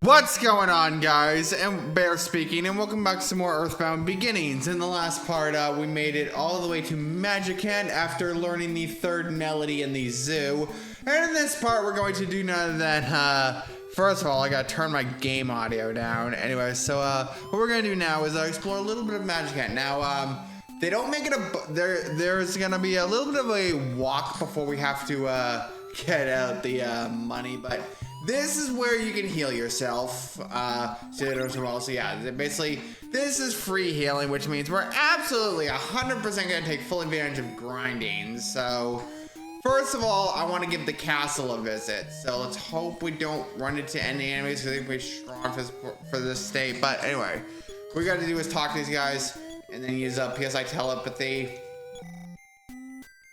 What's going on, guys? And Bear speaking, and welcome back to some more Earthbound Beginnings. In the last part, we made it all the way to Magicant after learning the third melody in the zoo. And in this part, we're going to do none of that. First of all, I gotta turn my game audio down. Anyway, so what we're gonna do now is explore a little bit of Magicant. Now, they don't make it there's gonna be a little bit of a walk before we have to get out the money, but this is where you can heal yourself. So yeah, basically, this is free healing, which means we're absolutely 100% gonna take full advantage of grinding. So, first of all, I want to give the castle a visit. So let's hope we don't run into any enemies, because I think we're strong for this state. But anyway, what we gotta do is talk to these guys, and then use PSI telepathy.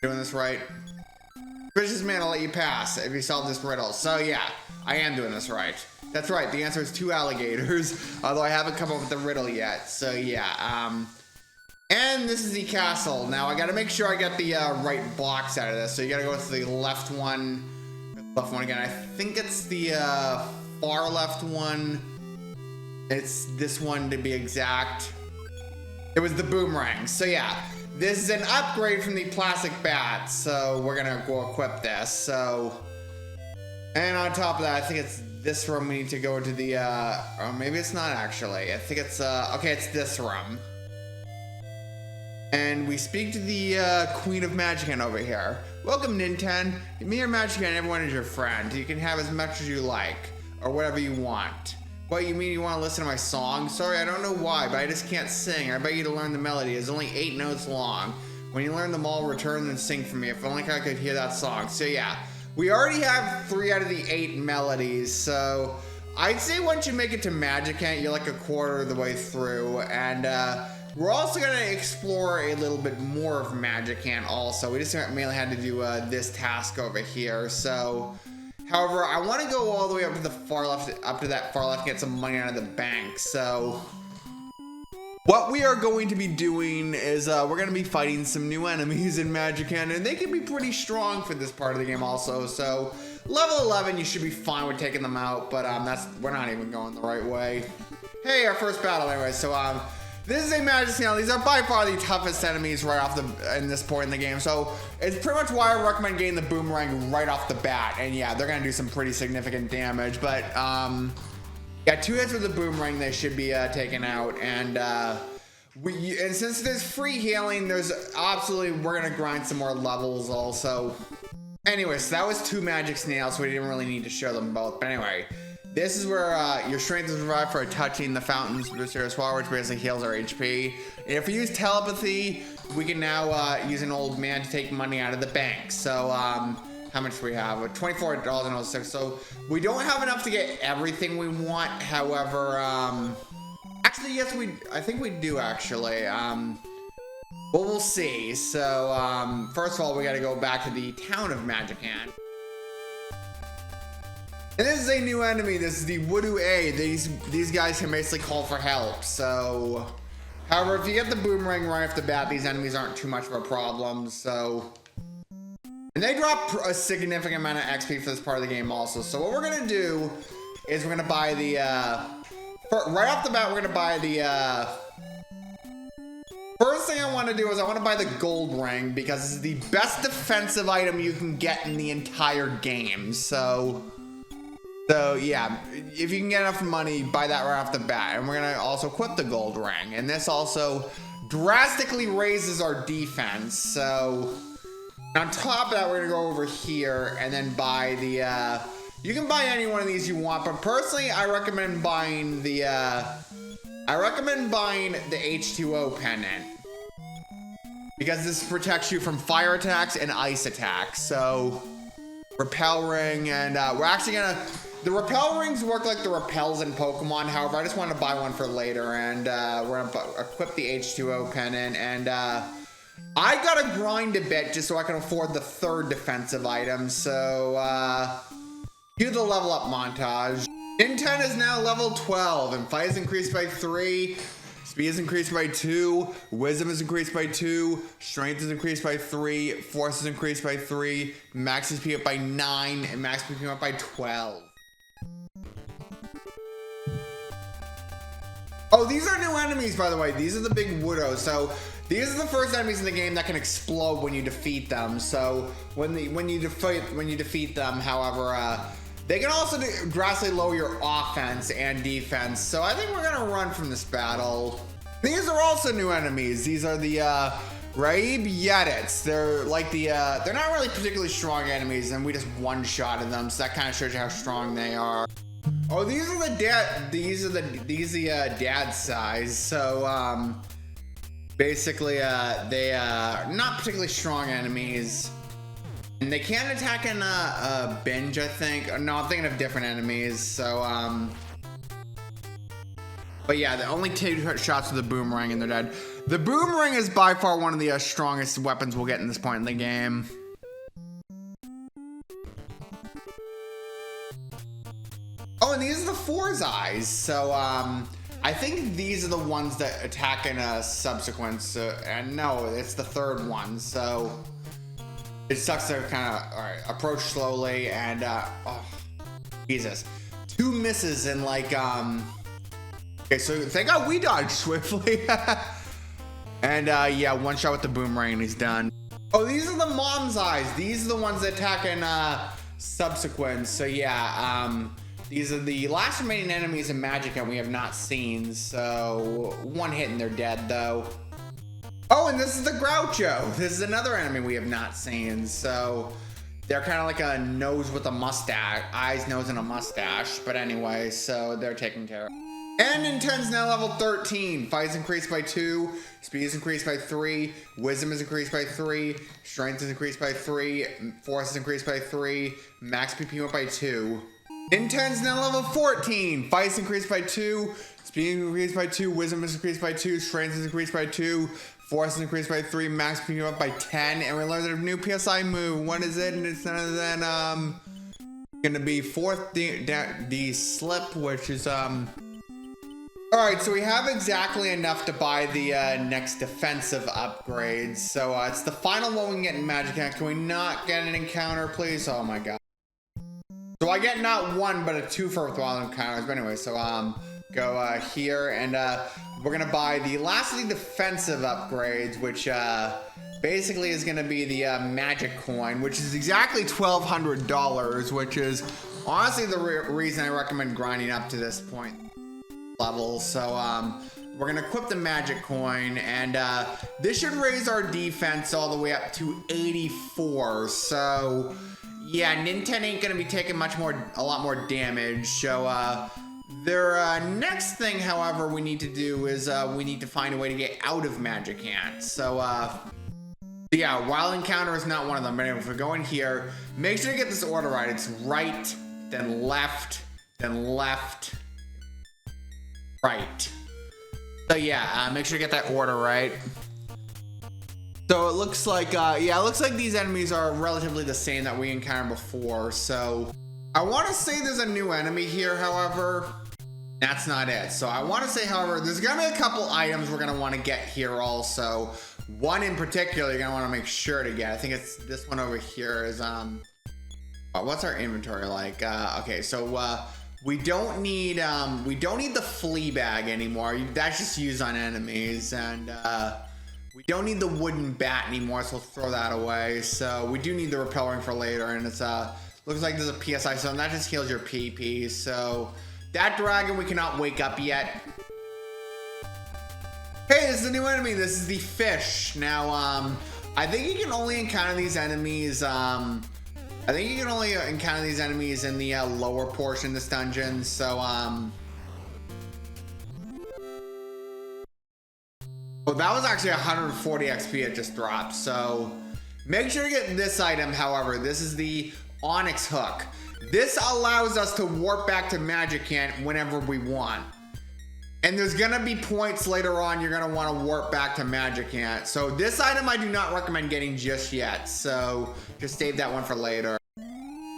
Doing this right. Vicious man, I'll let you pass if you solve this riddle. So yeah, I am doing this right. That's right, the answer is 2 alligators, although I haven't come up with the riddle yet. So yeah, and this is the castle. Now I gotta make sure I get the right box out of this. So you gotta go to the left one again. I think it's the far left one. It's this one to be exact. It was the boomerang. So yeah, this is an upgrade from the plastic bat. So we're gonna go equip this. So, and on top of that, I think it's this room we need to go to the, or maybe it's not actually. I think it's, okay, it's this room. And we speak to the Queen of Magicant over here. Welcome, Ninten. Me or Magicant, everyone is your friend. You can have as much as you like, or whatever you want. What, you mean you want to listen to my song? Sorry, I don't know why, but I just can't sing. I beg you to learn the melody. It's only 8 notes long. When you learn them all, return and sing for me. If only I could hear that song. So yeah, we already have 3 out of the 8 melodies. So I'd say once you make it to Magicant, you're like a quarter of the way through. And we're also going to explore a little bit more of Magicant also. We just mainly had to do this task over here. So, however, I want to go all the way up to the far left, up to that far left, and get some money out of the bank. So, what we are going to be doing is we're going to be fighting some new enemies in Magicant, and they can be pretty strong for this part of the game also. So, level 11, you should be fine with taking them out, but we're not even going the right way. Hey, our first battle anyway. So, this is a Magicant. These are by far the toughest enemies right off in this point in the game. So it's pretty much why I recommend getting the boomerang right off the bat. And yeah, they're gonna do some pretty significant damage. But yeah, 2 hits with the boomerang, they should be taken out. And and since there's free healing, there's absolutely, we're gonna grind some more levels also. Anyway, so that was 2 magic snails, so we didn't really need to show them both. But anyway, this is where your strength is revived for touching the fountains booster as well, which basically heals our HP. And if we use telepathy, we can now use an old man to take money out of the bank. So, how much do we have? $24.06. So, we don't have enough to get everything we want. However, actually, yes, I think we do actually. Well, we'll see. So, first of all, we got to go back to the town of Magicant. And this is a new enemy. This is the Voodoo A. These guys can basically call for help. So, however, if you get the boomerang right off the bat, these enemies aren't too much of a problem. So, and they drop a significant amount of XP for this part of the game also. So what we're gonna do is we're gonna buy the right off the bat, we're gonna buy the first thing I want to do is I want to buy the gold ring, because this is the best defensive item you can get in the entire game. So yeah, if you can get enough money, buy that right off the bat. And we're gonna also equip the gold ring, and this also drastically raises our defense. So on top of that, we're gonna go over here and then buy the you can buy any one of these you want, but personally I recommend buying the H2O pendant, because this protects you from fire attacks and ice attacks. So repel ring, and we're actually gonna, the repel rings work like the repels in Pokemon. However, I just wanted to buy one for later, and we're gonna equip the H2O pendant, and I gotta grind a bit just so I can afford the 3rd defensive item. So cue the level up montage. Ninten is now level 12, and fight is increased by 3. Speed is increased by 2, wisdom is increased by 2, strength is increased by 3, force is increased by 3, max HP up by 9, and max PP up by 12. Oh, these are new enemies, by the way. These are the big widows. So these are the first enemies in the game that can explode when you defeat them. So when you defeat them, however, they can also drastically lower your offense and defense. So I think we're gonna run from this battle. These are also new enemies. These are the Raib Yedits. They're like they're not really particularly strong enemies, and we just one-shotted them. So that kind of shows you how strong they are. Oh, these are the dad size. So basically they are not particularly strong enemies. And they can't attack in a binge, I think. No, I'm thinking of different enemies. So, but yeah, they only take shots with the boomerang and they're dead. The boomerang is by far one of the strongest weapons we'll get in this point in the game. Oh, and these are the Four's Eyes. So, I think these are the ones that attack in a subsequence. And no, it's the third one. So it sucks to kind of, all right, approach slowly and, oh, Jesus. 2 misses and like, okay, so thank God we dodged swiftly. And, yeah, 1 shot with the boomerang and he's done. Oh, these are the Mom's Eyes. These are the ones that attack in, subsequence. So, yeah, these are the last remaining enemies in Magicant we have not seen. So, 1 hit and they're dead, though. Oh, and this is the Groucho. This is another enemy we have not seen. So they're kind of like a nose with a mustache, eyes, nose, and a mustache. But anyway, so they're taken care of. And Nintendo's now level 13. Fight is increased by 2, speed is increased by 3, wisdom is increased by 3, strength is increased by 3, force is increased by 3, max PP went by 2. Nintendo's now level 14. Fight is increased by 2, speed is increased by 2, wisdom is increased by 2, strength is increased by 2, force is increased by 3, max PP up by 10, and we learned a new PSI move. What is it? And it's none other than gonna be 4th D slip, which is Alright, so we have exactly enough to buy the next defensive upgrades. So it's the final one we can get in Magicant. Can we not get an encounter, please? Oh my god. So I get not 1, but a 2 for worthwhile encounters. But anyway, so go here and we're gonna buy the last of the defensive upgrades, which basically is gonna be the magic coin, which is exactly $1,200, which is honestly the reason I recommend grinding up to this point level. So we're gonna equip the magic coin, and this should raise our defense all the way up to 84. So yeah, Nintendo ain't gonna be taking a lot more damage. So their next thing, however, we need to do is we need to find a way to get out of Magicant. So yeah, wild encounter is not one of them. But anyway, if we go in here, make sure to get this order right. It's right, then left, right. So yeah, make sure to get that order right. So it looks like, yeah, it looks like these enemies are relatively the same that we encountered before. So I want to say there's a new enemy here, however, that's not it. So I want to say, however, there's gonna be a couple items we're gonna want to get here also. One in particular you're gonna want to make sure to get. I think it's this one over here is what's our inventory like? Okay, so we don't need the flea bag anymore. That's just used on enemies, and we don't need the wooden bat anymore, so we'll throw that away. So we do need the repel ring for later, and it's looks like there's a PSI zone that just heals your PP. So that dragon we cannot wake up yet. Hey, this is a new enemy. This is the fish. Now, I think you can only encounter these enemies. I think you can only encounter these enemies in the lower portion of this dungeon. So, oh, that was actually 140 XP it just dropped. So, make sure to get this item. However, this is the Onyx Hook. This allows us to warp back to Magicant whenever we want. And there's gonna be points later on you're gonna want to warp back to Magicant. So this item I do not recommend getting just yet. So just save that one for later.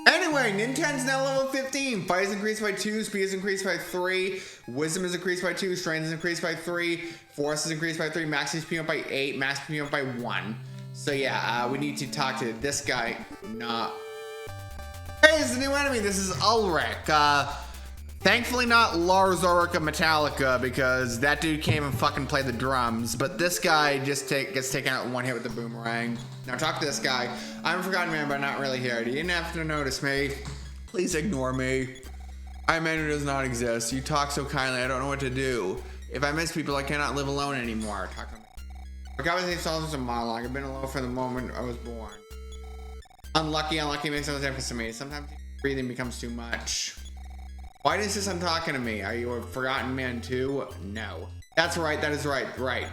Anyway, Nintendo's now level 15. Fight is increased by 2, speed is increased by 3, wisdom is increased by 2, strength is increased by 3, force is increased by 3, max HP up by 8, max HP up by 1. So yeah, we need to talk to this guy. Nah. Hey, it's a new enemy. This is Ulrich. Thankfully not Lars Ulrich of Metallica, because that dude came and fucking played the drums. But this guy just gets taken out in one hit with the boomerang. Now talk to this guy. I'm a forgotten man, but not really here. You didn't have to notice me. Please ignore me. I'm a man who does not exist. You talk so kindly, I don't know what to do. If I miss people, I cannot live alone anymore. Talk to me. For God's sake, songs a monologue. I've been alone from the moment I was born. Unlucky makes no difference to me. Sometimes breathing becomes too much. Why does this I'm talking to me? Are you a forgotten man too? No. That's right, that is right, right.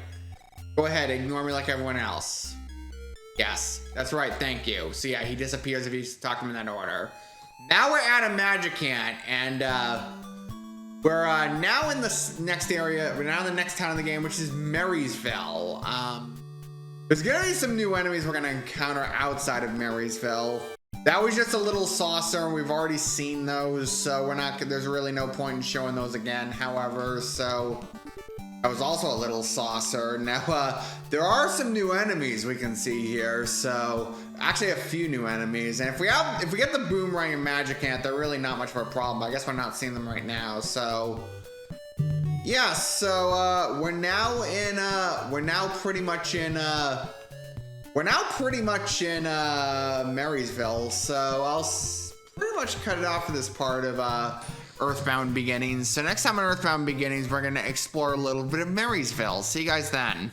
Go ahead, ignore me like everyone else. Yes, that's right, thank you. So yeah, he disappears if he's talking in that order. Now we're at a Magicant, and we're now in the next area, we're now in the next town in the game, which is Marysville. There's gonna be some new enemies we're gonna encounter outside of Marysville. That was just a little saucer, and we've already seen those, so there's really no point in showing those again. However, so that was also a little saucer. Now, there are some new enemies we can see here, so actually a few new enemies. And if we get the boomerang and Magicant, they're really not much of a problem. I guess we're not seeing them right now, so yeah. So we're now pretty much in Marysville, so I'll pretty much cut it off for this part of Earthbound Beginnings. So next time on Earthbound Beginnings, we're going to explore a little bit of Marysville. See you guys then.